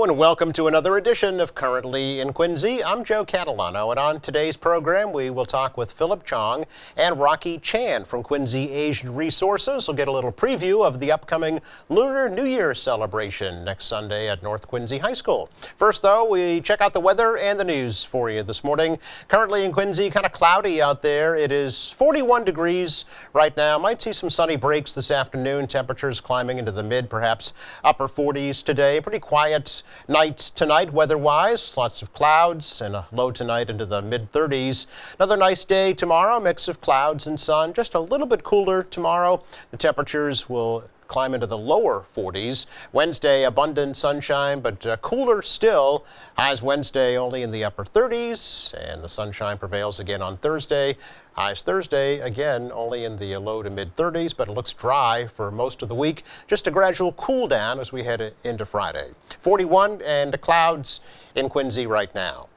and welcome to another edition of Currently in Quincy. I'm Joe Catalano, and on today's program we will talk with Philip Chong and Rocky Chan from Quincy Asian Resources. We'll get a little preview of the upcoming Lunar New Year celebration next Sunday at North Quincy High School. First, though, we check out the weather and the news for you this morning. Currently in Quincy, kind of cloudy out there. It is 41 degrees right now. Might see some sunny breaks this afternoon. Temperatures climbing into the mid, perhaps upper 40s today. Pretty quiet night tonight weather-wise. Lots of clouds and a low tonight into the mid-30s. Another nice day tomorrow, mix of clouds and sun. Just a little bit cooler tomorrow. The temperatures will climb into the lower 40s. Wednesday, abundant sunshine, but cooler still. Highs Wednesday only in the upper 30s, and the sunshine prevails again on Thursday. Highs Thursday, again, only in the low to mid-30s, but it looks dry for most of the week. Just a gradual cool down as we head into Friday. 41 and the clouds in Quincy right now.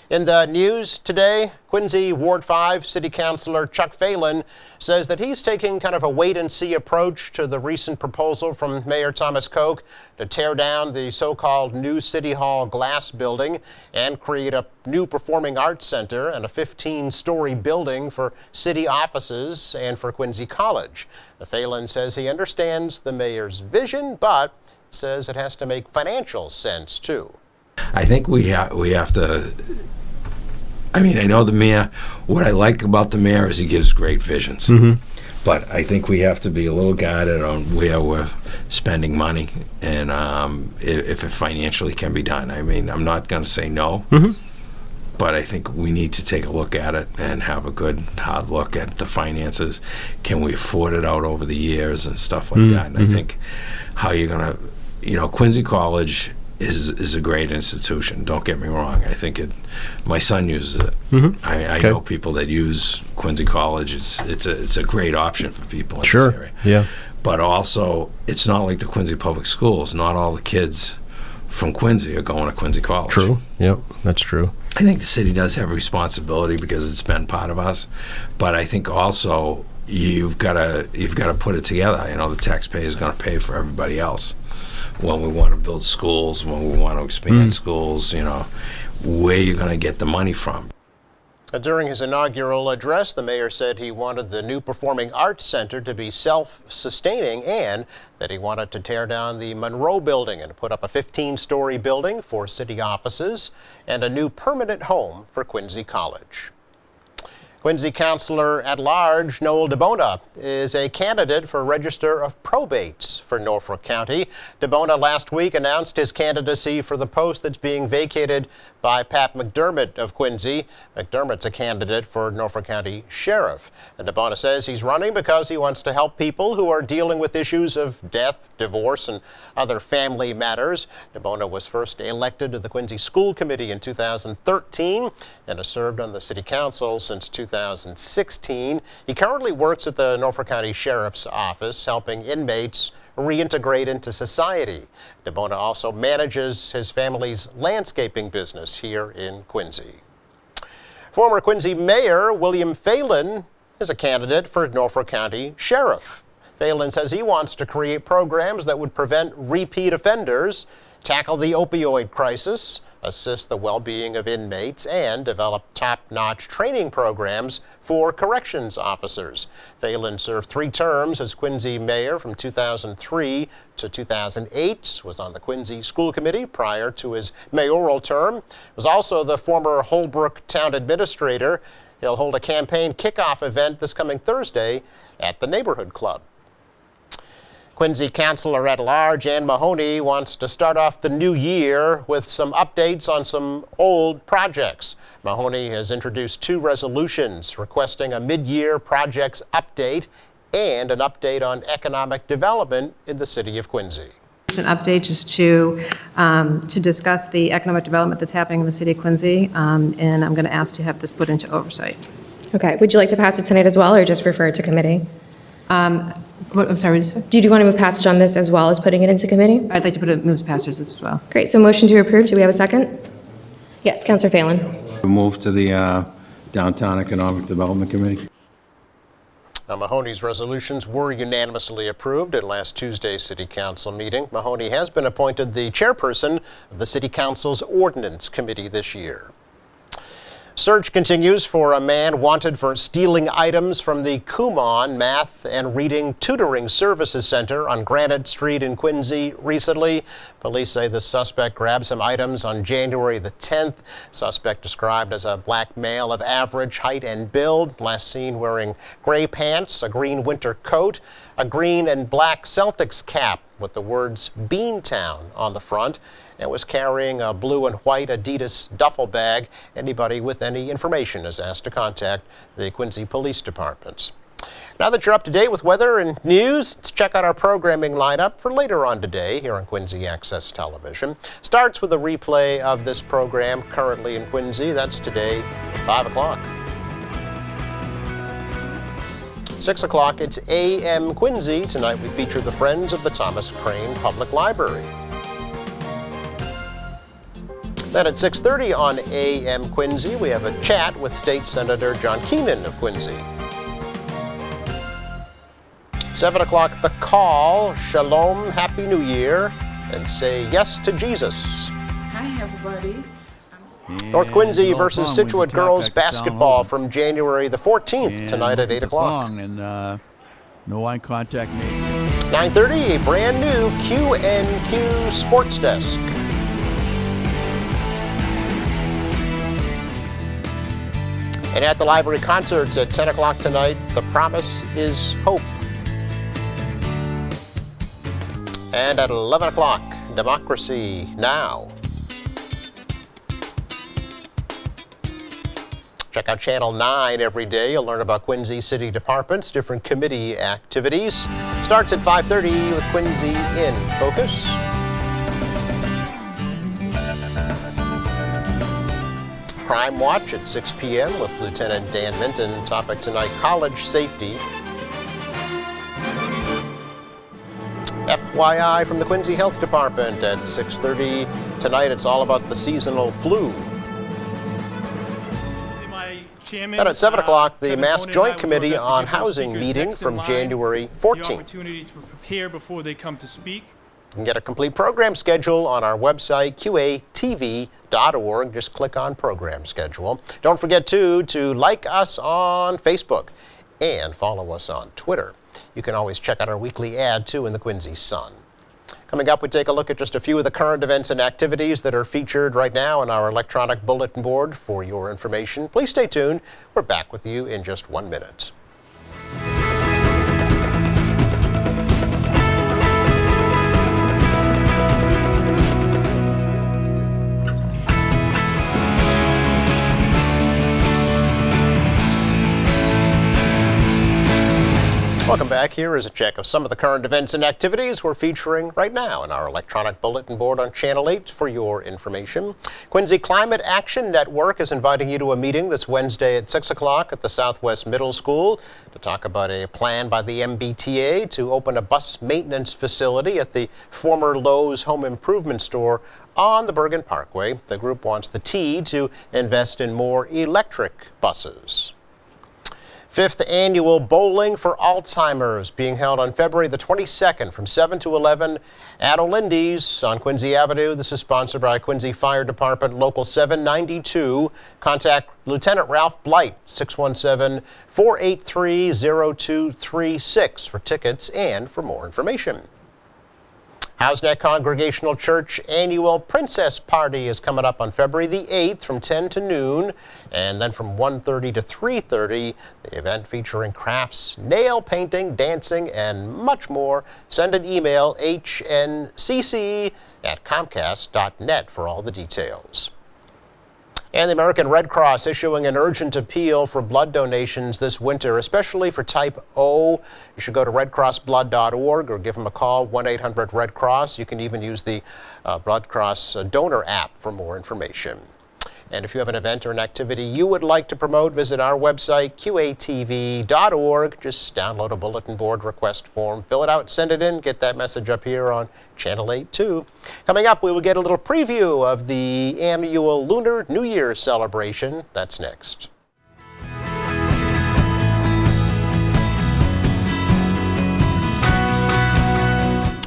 In the news today, Quincy Ward 5 City Councilor Chuck Phelan says that he's taking kind of a wait-and-see approach to the recent proposal from Mayor Thomas Koch to tear down the so-called new City Hall glass building and create a new performing arts center and a 15-story building for city offices and for Quincy College. Phelan says he understands the mayor's vision, but says it has to make financial sense, too. I think we have to, I mean, I know the mayor, what I like about the mayor is he gives great visions. But I think we have to be a little guided on where we're spending money and if it financially can be done. I mean, I'm not going to say no, but I think we need to take a look at it and have a good hard look at the finances. Can we afford it out over the years and stuff like that? And I think how you're going to, you know, Quincy College is a great institution. Don't get me wrong. I think my son uses it. I know people that use Quincy College. It's a great option for people in this area. Yeah. But also, it's not like the Quincy Public Schools. Not all the kids from Quincy are going to Quincy College. True. Yep, that's true. I think the city does have a responsibility because it's been part of us. But I think also you've got to put it together. You know, the taxpayer is going to pay for everybody else. When we want to build schools, when we want to expand schools, you know, where you're going to get the money from. During his inaugural address, the mayor said he wanted the new Performing Arts Center to be self-sustaining and that he wanted to tear down the Monroe building and put up a 15-story building for city offices and a new permanent home for Quincy College. Quincy Councilor at Large Noel DeBona is a candidate for Register of Probates for Norfolk County. DeBona last week announced his candidacy for the post that's being vacated by Pat McDermott of Quincy. McDermott's a candidate for Norfolk County Sheriff. And DeBona says he's running because he wants to help people who are dealing with issues of death, divorce, and other family matters. DeBona was first elected to the Quincy School Committee in 2013 and has served on the City Council since 2016. He currently works at the Norfolk County Sheriff's Office, helping inmates reintegrate into society. DeBona also manages his family's landscaping business here in Quincy. Former Quincy Mayor William Phelan is a candidate for Norfolk County Sheriff. Phelan says he wants to create programs that would prevent repeat offenders, tackle the opioid crisis, assist the well-being of inmates, and develop top-notch training programs for corrections officers. Phelan served 3 terms as Quincy mayor from 2003 to 2008, was on the Quincy School Committee prior to his mayoral term, was also the former Holbrook town administrator. He'll hold a campaign kickoff event this coming Thursday at the Neighborhood Club. Quincy Councilor at Large Ann Mahoney wants to start off the new year with some updates on some old projects. Mahoney has introduced 2 resolutions requesting a mid-year projects update and an update on economic development in the city of Quincy. An update just to discuss the economic development that's happening in the city of Quincy, and I'm going to ask to have this put into oversight. Okay. Would you like to pass it tonight as well, or just refer it to committee? I'm sorry, what did you say? Do you want to move passage on this as well as putting it into committee? I'd like to put it moves passage as well. Great. So motion to approve. Do we have a second? Yes, Councilor Phelan. Move to the Downtown Economic Development Committee. Now, Mahoney's resolutions were unanimously approved at last Tuesday's City Council meeting. Mahoney has been appointed the chairperson of the City Council's Ordinance Committee this year. Search continues for a man wanted for stealing items from the Kumon Math and Reading Tutoring Services Center on Granite Street in Quincy recently. Police say the suspect grabbed some items on January the 10th. Suspect described as a black male of average height and build, last seen wearing gray pants, a green winter coat, a green and black Celtics cap with the words Beantown on the front, and was carrying a blue and white Adidas duffel bag. Anybody with any information is asked to contact the Quincy Police Department. Now that you're up to date with weather and news, let's check out our programming lineup for later on today here on Quincy Access Television. Starts with a replay of this program currently in Quincy. That's today at 5 o'clock. 6 o'clock, it's AM Quincy. Tonight we feature the Friends of the Thomas Crane Public Library. Then at 6:30 on AM Quincy, we have a chat with State Senator John Keenan of Quincy. 7 o'clock, The Call, Shalom, Happy New Year, and Say Yes to Jesus. Hi, everybody. North Quincy versus Scituate girls basketball from January the 14th tonight at 8 o'clock. And no eye contact made. 9:30, a brand new Q&Q Sports Desk. And at the library concerts at 10 o'clock tonight, The Promise is Hope. And at 11 o'clock, Democracy Now! Check out Channel 9 every day. You'll learn about Quincy City Departments, different committee activities. Starts at 5:30 with Quincy in Focus. Crime Watch at 6 p.m. with Lieutenant Dan Minton. Topic tonight, college safety. FYI from the Quincy Health Department at 6:30 tonight. It's all about the seasonal flu. Then at 7 o'clock, the Mass Joint Committee on Housing meeting from January 14th. The opportunity to prepare before they come to speak. You can get a complete program schedule on our website, qatv.org. Just click on Program Schedule. Don't forget, too, to like us on Facebook and follow us on Twitter. You can always check out our weekly ad, too, in the Quincy Sun. Coming up, we take a look at just a few of the current events and activities that are featured right now on our electronic bulletin board for your information. Please stay tuned. We're back with you in just 1 minute. Welcome back. Here is a check of some of the current events and activities we're featuring right now in our electronic bulletin board on Channel 8 for your information. Quincy Climate Action Network is inviting you to a meeting this Wednesday at 6 o'clock at the Southwest Middle School to talk about a plan by the MBTA to open a bus maintenance facility at the former Lowe's Home Improvement Store on the Bergen Parkway. The group wants the T to invest in more electric buses. 5th annual Bowling for Alzheimer's being held on February the 22nd from 7 to 11 at O'Lindy's on Quincy Avenue. This is sponsored by Quincy Fire Department Local 792. Contact Lieutenant Ralph Blight, 617-483-0236 for tickets and for more information. Houseneck Congregational Church annual Princess Party is coming up on February the 8th from 10 to noon, and then from 1:30 to 3:30, the event featuring crafts, nail painting, dancing, and much more. Send an email, hnCC@comcast.net for all the details. And the American Red Cross issuing an urgent appeal for blood donations this winter, especially for type O. You should go to redcrossblood.org or give them a call, 1-800-RED-CROSS. You can even use the Blood Cross donor app for more information. And if you have an event or an activity you would like to promote, visit our website, qatv.org. Just download a bulletin board request form, fill it out, send it in, get that message up here on Channel 8 too. Coming up, we will get a little preview of the annual Lunar New Year celebration. That's next.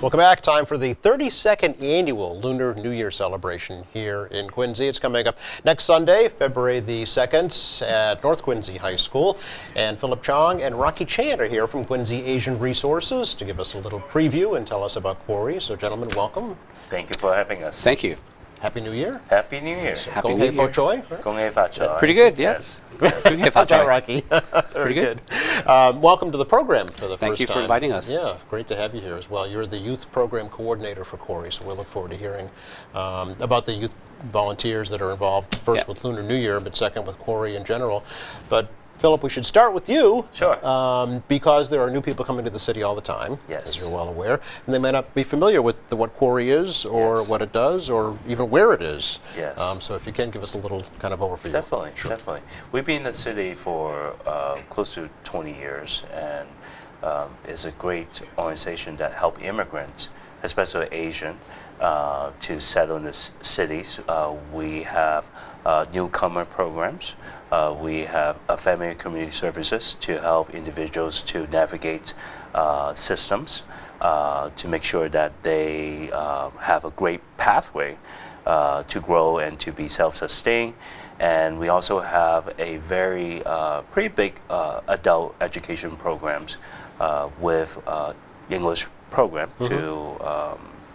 Welcome back. Time for the 32nd annual Lunar New Year celebration here in Quincy. It's coming up next Sunday, February the 2nd at North Quincy High School. And Philip Chong and Rocky Chan are here from Quincy Asian Resources to give us a little preview and tell us about Quarry. So gentlemen, welcome. Thank you for having us. Thank you. Happy New Year. Happy New Year. Happy Gong New hei Year. fo choi. Gong hei fa choi. Pretty good, yeah. Yes. How's that, Rocky? Very good. Welcome to the program for the Thank first you for time. inviting us. Yeah, great to have you here as well. You're the youth program coordinator for Quarry, so we'll look forward to hearing about the youth volunteers that are involved, first Yeah. with Lunar New Year, but second with Quarry in general. But Philip, we should start with you. Sure. Because there are new people coming to the city all the time, Yes. as you're well aware, and they may not be familiar with what Quarry is or Yes. what it does or even where it is. Yes. So if you can give us a little kind of overview. Definitely, definitely. We've been in the city for close to 20 years, and it's a great organization that help immigrants, especially Asian, to settle in the cities. We have newcomer programs. We have family and community services to help individuals to navigate systems to make sure that they have a great pathway to grow and to be self-sustained. And we also have a very pretty big adult education programs with English program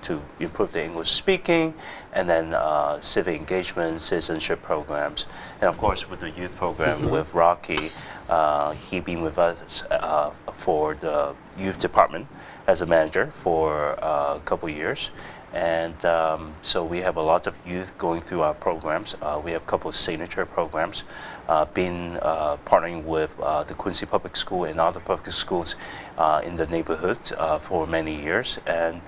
to improve the English speaking, and then civic engagement, citizenship programs, and of course with the youth program with Rocky, he been with us for the youth department as a manager for a couple years. And so we have a lot of youth going through our programs. We have a couple of signature programs, been partnering with the Quincy Public School and other public schools in the neighborhood for many years, and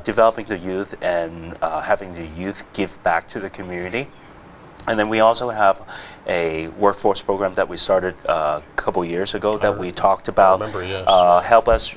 developing the youth and having the youth give back to the community. And then we also have a workforce program that we started a couple years ago that we talked about. remember, yes. Help us,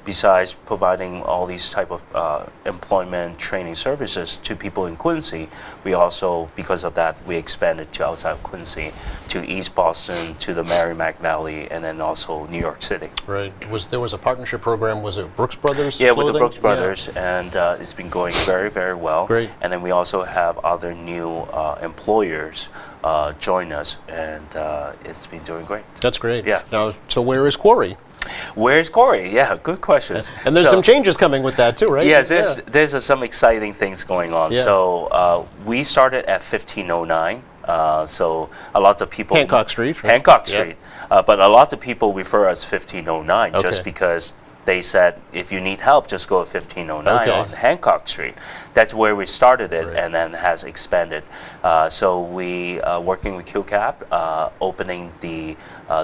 besides providing all these type of employment training services to people in Quincy, we also, because of that, we expanded to outside of Quincy, to East Boston, to the Merrimack Valley, and then also New York City. Right. There was a partnership program, was it Brooks Brothers? Yeah, with the Clothing? Brooks Yeah. Brothers, and it's been going very, very well. Great. And then we also have other new employers join us, and it's been doing great. That's great. Yeah. Now, so where is Quarry? Where's Corey? Yeah, good questions. And there's So- some changes coming with that too, right? Yes, there's some exciting things going on. Yeah. So we started at 1509. So a lot of people Hancock Street, right? Hancock Yeah. Street, but a lot of people refer us 1509 just Okay. because they said if you need help, just go to 1509 Okay. on Hancock Street. That's where we started it, Right. and then has expanded. So we working with QCAP, opening the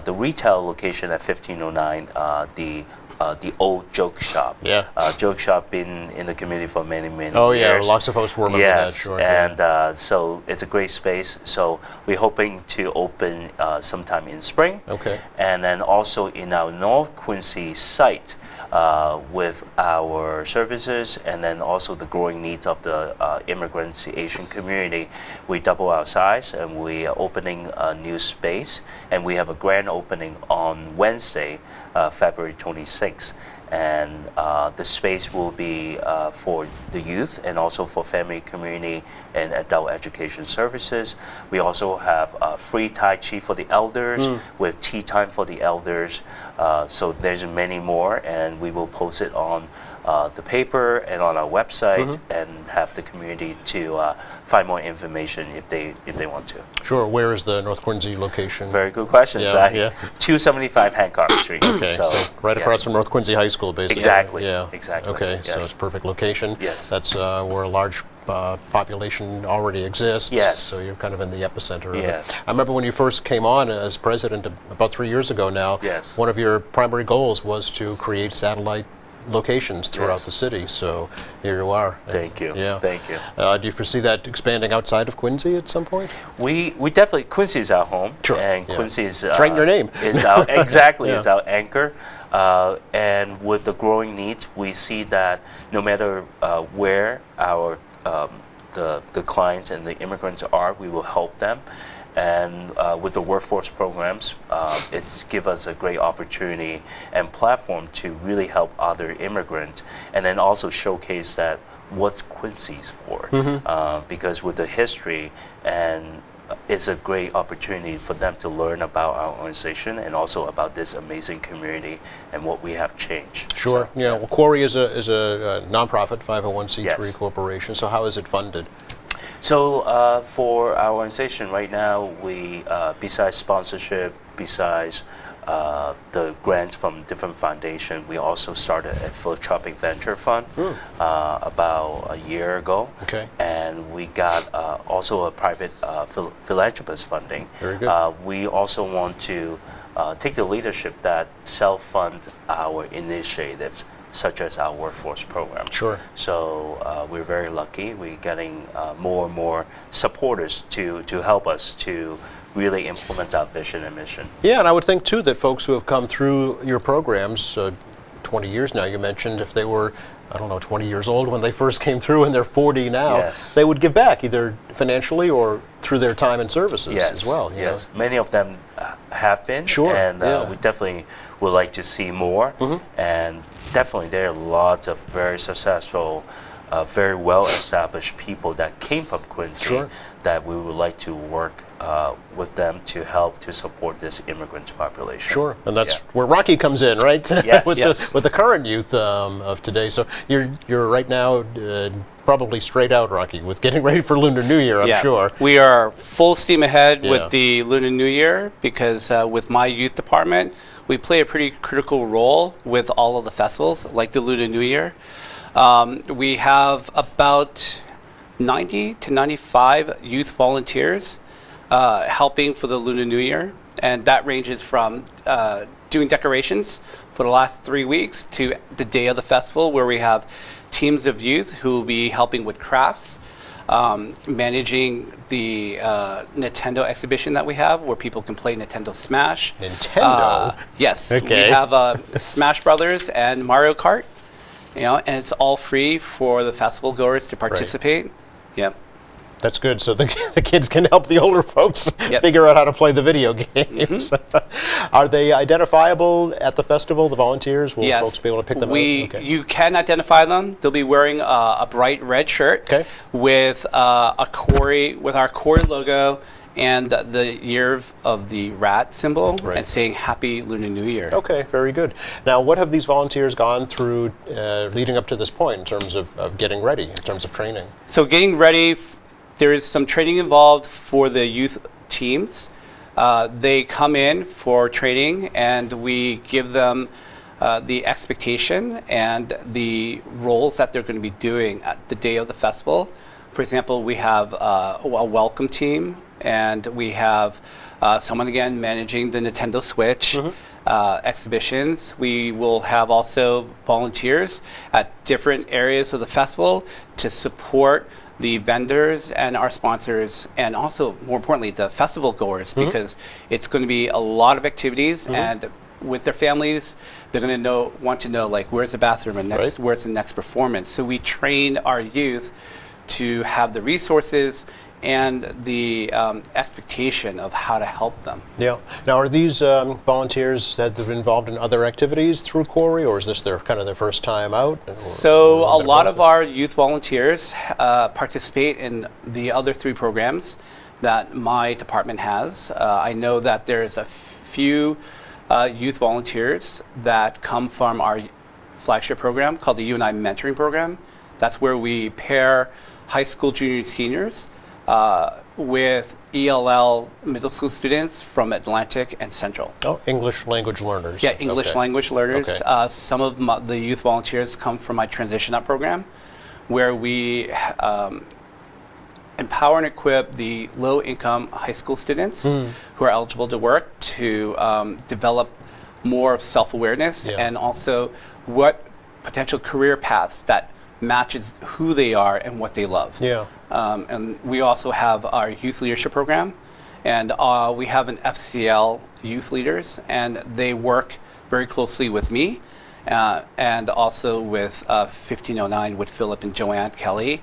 retail location at 1509, the old joke shop. Yeah. Joke shop been in the community for many, many Oh years. yeah, lots of folks remember Yes, that. Sure. yeah. and so it's a great space. So we're hoping to open sometime in spring. Okay. And then also in our North Quincy site with our services, and then also the growing needs of the immigrants, the Asian community, we double our size, and we are opening a new space, and we have a grand opening on Wednesday, February 26th. And the space will be for the youth and also for family, community, and adult education services. We also have free Tai Chi for the elders with tea time for the elders. So there's many more, and we will post it on the paper and on our website, and have the community to find more information if they want to. Sure. Where is the North Quincy location? Very good question. Yeah, yeah. 275 Hancock Street. Okay. So right across yes. from North Quincy High School, basically. Exactly, Yeah. exactly, Okay. So yes. it's a perfect location. Yes. That's where a large population already exists. Yes. So you're kind of in the epicenter of Yes. it. I remember when you first came on as president about 3 years ago now. Yes. One of your primary goals was to create satellite locations throughout Yes. the city. So here you are. Thank you. Yeah. Thank you. Do you foresee that expanding outside of Quincy at some point? We definitely, Quincy is our home, Sure, and yeah. Quincy is It's right in your name. Is our exactly Yeah. is our anchor, and with the growing needs, we see that no matter where our the clients and the immigrants are, we will help them, And with the workforce programs, it's give us a great opportunity and platform to really help other immigrants, and then also showcase that what's Quincy's for. Because with the history, and it's a great opportunity for them to learn about our organization and also about this amazing community and what we have changed. Sure. So, Yeah. Well, Quarry is a nonprofit 501c3 Yes. corporation. So how is it funded? So for our organization right now, we besides sponsorship, besides the grants from different foundations, we also started a philanthropic venture fund about a year ago. Okay. And we got also a private philanthropist funding. Very good. We also want to take the leadership that self-fund our initiatives, such as our workforce program. Sure. So we're very lucky. We're getting more and more supporters to help us to really implement our vision and mission. Yeah, and I would think too that folks who have come through your programs, 20 years now, you mentioned, if they were, I don't know, 20 years old when they first came through and they're 40 now, Yes. they would give back either financially or through their time and services Yes, as well. you know? yes. Many of them have been. Sure, And yeah. we definitely would like to see more. And definitely there are lots of very successful, very well-established people that came from Quincy Sure. that we would like to work with them to help to support this immigrant population. Sure, and that's Yeah. where Rocky comes in, right? Yes, with yes. the current youth of today. So you're right now probably straight out, Rocky, with getting ready for Lunar New Year, I'm sure. We are full steam ahead Yeah. with the Lunar New Year because with my youth department, we play a pretty critical role with all of the festivals, like the Lunar New Year. We have about 90 to 95 youth volunteers helping for the Lunar New Year, and that ranges from doing decorations for the last 3 weeks to the day of the festival, where we have teams of youth who will be helping with crafts, managing the Nintendo exhibition that we have, where people can play Nintendo Smash. Nintendo? Yes, Okay. we have Smash Brothers and Mario Kart. You know, and it's all free for the festival goers to participate. Yep. That's good. So the kids can help the older folks Yep. figure out how to play the video games. Are they identifiable at the festival, the volunteers? Will Yes. folks be able to pick them out? Okay. You can identify them. They'll be wearing a bright red shirt Okay. with our Quarry logo and the year of the rat symbol, Right. and saying Happy Lunar New Year. Okay, very good. Now, what have these volunteers gone through leading up to this point in terms of getting ready, in terms of training? So getting ready, there is some training involved for the youth teams. They come in for training, and we give them the expectation and the roles that they're going to be doing at the day of the festival. For example, we have a welcome team, and we have someone again managing the Nintendo Switch exhibitions. We will have also volunteers at different areas of the festival to support the vendors and our sponsors, and also, more importantly, the festival goers, because it's going to be a lot of activities, and with their families, they're going to want to know, like, where's the bathroom and Right. where's the next performance. So we train our youth to have the resources and the expectation of how to help them. Yeah. Now, are these volunteers that have been involved in other activities through Quarry, or is this their first time out? So a Or lot both? of our youth volunteers participate in the other 3 programs that my department has. I know that there's a few youth volunteers that come from our flagship program called the UNI Mentoring Program. That's where we pair high school junior seniors with ELL middle school students from Atlantic and Central. Oh, English language learners. Yeah, English Okay. language learners. Okay. Some of the youth volunteers come from my Transition Up program, where we empower and equip the low-income high school students who are eligible to work to develop more of self-awareness, Yeah. and also what potential career paths that matches who they are and what they love. Yeah. And we also have our youth leadership program, and we have an FCL youth leaders, and they work very closely with me, and also with 1509 with Philip and Joanne Kelly,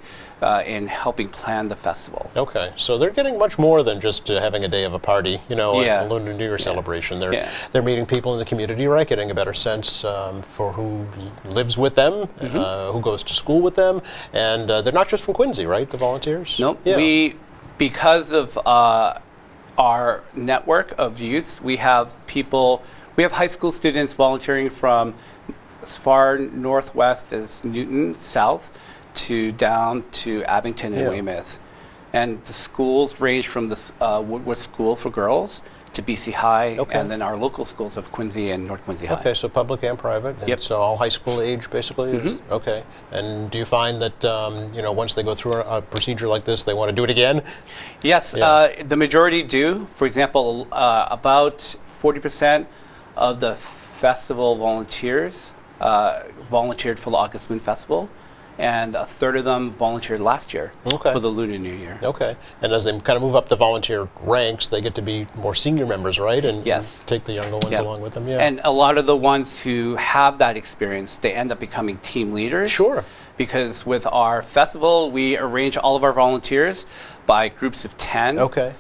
in helping plan the festival. Okay, so they're getting much more than just having a day of a party, you know, Yeah. a Lunar New Year celebration. They're Yeah. they're meeting people in the community, right? Getting a better sense for who lives with them, who goes to school with them, and they're not just from Quincy, right? The volunteers. Nope. Yeah. Because of our network of youth, we have high school students volunteering from as far northwest as Newton South to down to Abington and Yeah. Weymouth. And the schools range from the Woodward School for Girls to BC High, Okay. and then our local schools of Quincy and North Quincy High. Okay, so public and private. And Yep. so all high school age, basically. Okay. And do you find that you know, once they go through a procedure like this, they want to do it again? Yes, Yeah. the majority do. For example, about 40% of the festival volunteers volunteered for the August Moon Festival, and a third of them volunteered last year Okay. for the Lunar New Year. Okay. And as they kind of move up the volunteer ranks, they get to be more senior members, right? And Yes. take the younger ones Yeah. along with them. Yeah. And a lot of the ones who have that experience, they end up becoming team leaders. Sure. Because with our festival, we arrange all of our volunteers by groups of 10. Okay.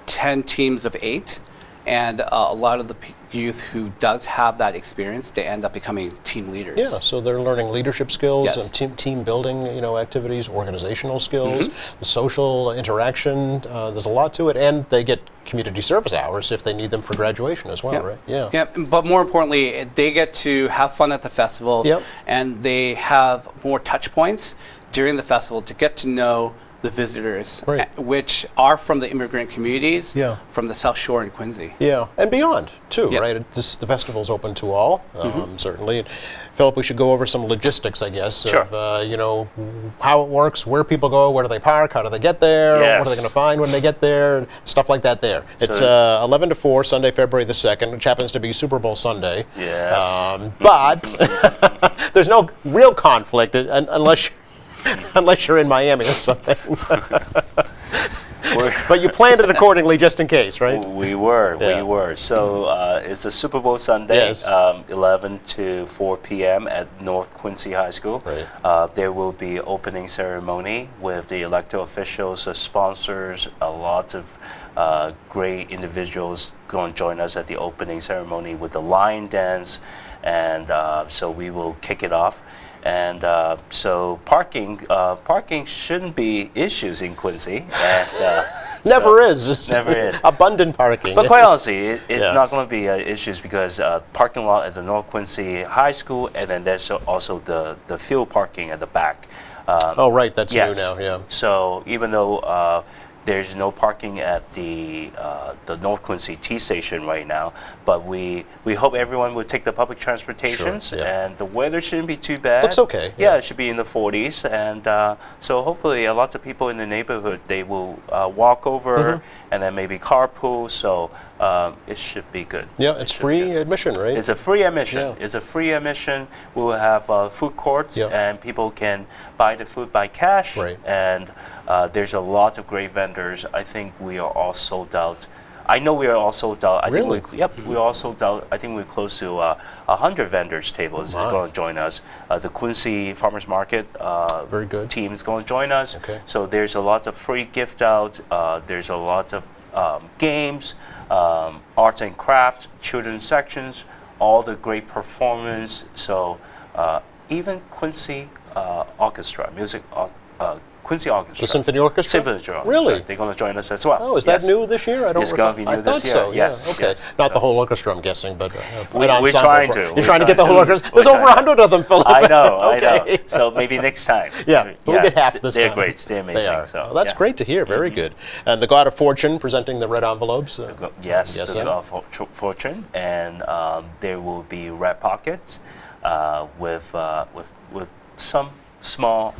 10 teams of 8. And a lot of the youth who does have that experience, they end up becoming team leaders. Yeah, so they're learning leadership skills, Yes. and team building, you know, activities, organizational skills, social interaction. There's a lot to it, and they get community service hours if they need them for graduation as well, Yep. right? Yeah. Yep. But more importantly, they get to have fun at the festival, Yep. and they have more touch points during the festival to get to know the visitors, Right. which are from the immigrant communities, Yeah. from the South Shore and Quincy. Yeah, and beyond too, Yep. right? The festival's open to all, certainly. Philip, we should go over some logistics, I guess, Sure. of you know, how it works, where people go, where do they park, how do they get there, what are they Yes. going to find when they get there, stuff like that. There, it's 11 to 4, Sunday, February the 2nd, which happens to be Super Bowl Sunday. Yes. But there's no real conflict unless you're in Miami or something. But you planned it accordingly just in case, right? We were. Yeah. So it's a Super Bowl Sunday, Yes. 11 to 4 p.m. at North Quincy High School. Right. There will be opening ceremony with the elected officials, the sponsors, a lot of great individuals going to join us at the opening ceremony with the lion dance, and so we will kick it off. And so parking shouldn't be issues in Quincy. And, Never so- is. It's Never is. abundant parking. But quite honestly, it's Yeah. not going to be issues because parking lot at the North Quincy High School, and then there's also the field parking at the back. Oh, right, that's Yes. new now, yeah. So even though there's no parking at the North Quincy T station right now, but we hope everyone will take the public transportations, Sure, yeah. and the weather shouldn't be too bad. Looks okay, Yeah, yeah. it should be in the 40s, and so hopefully a lot of people in the neighborhood, they will walk over and then maybe carpool. So it should be good. Yeah, It it's should be free good. admission, right? It's a free admission. Yeah. It's a free admission. We will have food courts, Yeah. and people can buy the food by cash. Right. And there's a lot of great vendors. I think we are all sold out. I know we are all sold out. I Really? think we're all sold out. I think we're close to 100 vendors tables is My. going to join us. The Quincy Farmers Market Very good. team is going to join us. Okay. So there's a lot of free gift out. There's a lot of games, arts and crafts, children's sections, all the great performance. So even Quincy Orchestra, Quincy Orchestra. The Symphony Orchestra? Symphony Orchestra. Really? They're going to join us as well. Oh, is that Yes. new this year? I don't It's gonna recall. be new I this thought year. so, Yes, yeah. Okay. yes. Not the So- whole orchestra, I'm guessing, but We're an ensemble trying for- to. You're We're trying to get the whole trying to. orchestra. There's We're over trying to. 100 of them, Philip. I know, I Okay. know. So maybe next time. Yeah, we'll get half this They're time. great. They're amazing. They are. So, Well, that's yeah. great to hear. Very good. And the God of Fortune presenting the red envelopes. Yes, Yes, the sir. Fortune, and there will be red pockets with some small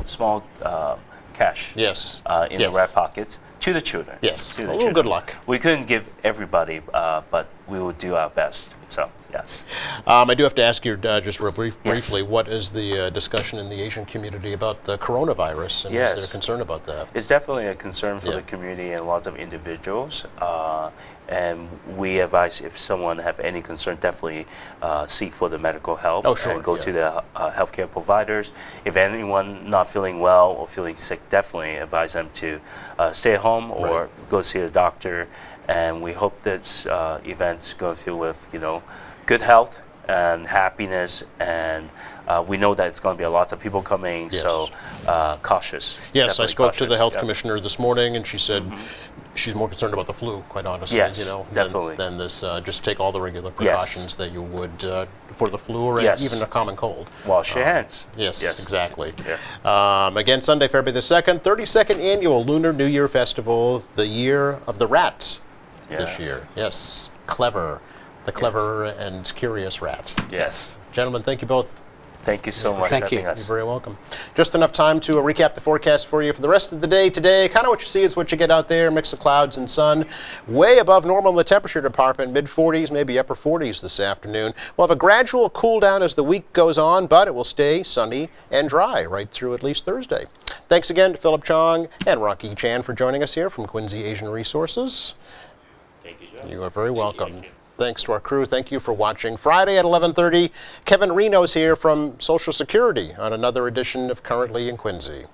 cash. Yes. In Yes. the red pockets to the children. Yes. To A the little children. good luck. We couldn't give everybody, but we will do our best. So yes. I do have to ask you just real Yes. briefly, what is the discussion in the Asian community about the coronavirus, and is there Yes. concern about that? It's definitely a concern for Yeah. the community and lots of individuals. And we advise if someone have any concern, definitely seek for the medical help Oh, sure, and go yeah. to the healthcare providers. If anyone not feeling well or feeling sick, definitely advise them to stay at home or Right. go see a doctor. And we hope this event's going to fill with good health and happiness, and we know that it's going to be a lot of people coming, Yes. so cautious. Yes, I Definitely spoke to the cautious, health yeah. commissioner this morning, and she said she's more concerned about the flu, quite honestly. Yes, than, definitely. Than this. Just take all the regular precautions that you would for the flu or Yes. even a common cold. Wash your hands. Yes, exactly. Yeah. Again, Sunday, February the 2nd, 32nd Annual Lunar New Year Festival, the year of the rat this Yes. year. Yes, clever. The clever and curious rat. Yes. Gentlemen, thank you both. Thank you so much Thank for having you. us. You're very welcome. Just enough time to recap the forecast for you for the rest of the day today. Kind of what you see is what you get out there, mix of clouds and sun. Way above normal in the temperature department, mid-40s, maybe upper 40s this afternoon. We'll have a gradual cool down as the week goes on, but it will stay sunny and dry right through at least Thursday. Thanks again to Philip Chong and Rocky Chan for joining us here from Quincy Asian Resources. Thank you, Joe. You are very welcome. Thanks to our crew. Thank you for watching. Friday at 11:30, Kevin Reno's here from Social Security on another edition of Currently in Quincy.